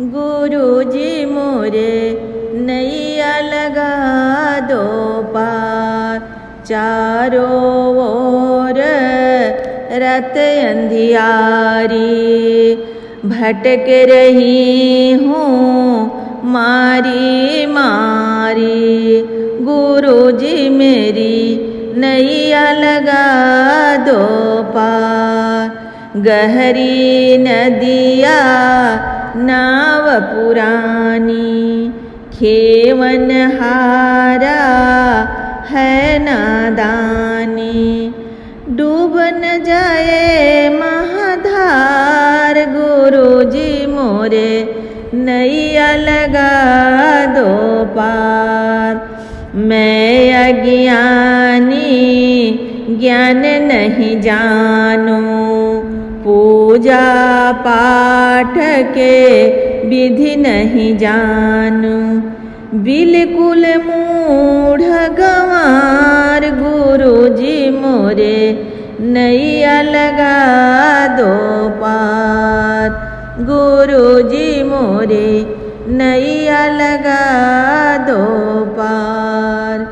गुरुजी मोरे नैया लगा दो पार, चारों ओर रत अंधियारी, भटक रही हूँ मारी मारी। गुरुजी मेरी नैया लगा दो पार, गहरी नदिया नाव पुरानी, खेवन हारा है नादानी। डूब न जाए महाधार, गुरुजी मोरे नैया लगा दो पार। मैं अज्ञानी ज्ञान नहीं जानू, पूजा पाठ के विधि नहीं जानू। बिल्कुल मूढ़ गंवार, गुरुजी मोरे नैया लगा दो पार। गुरुजी मोरे नैया लगा दो पार।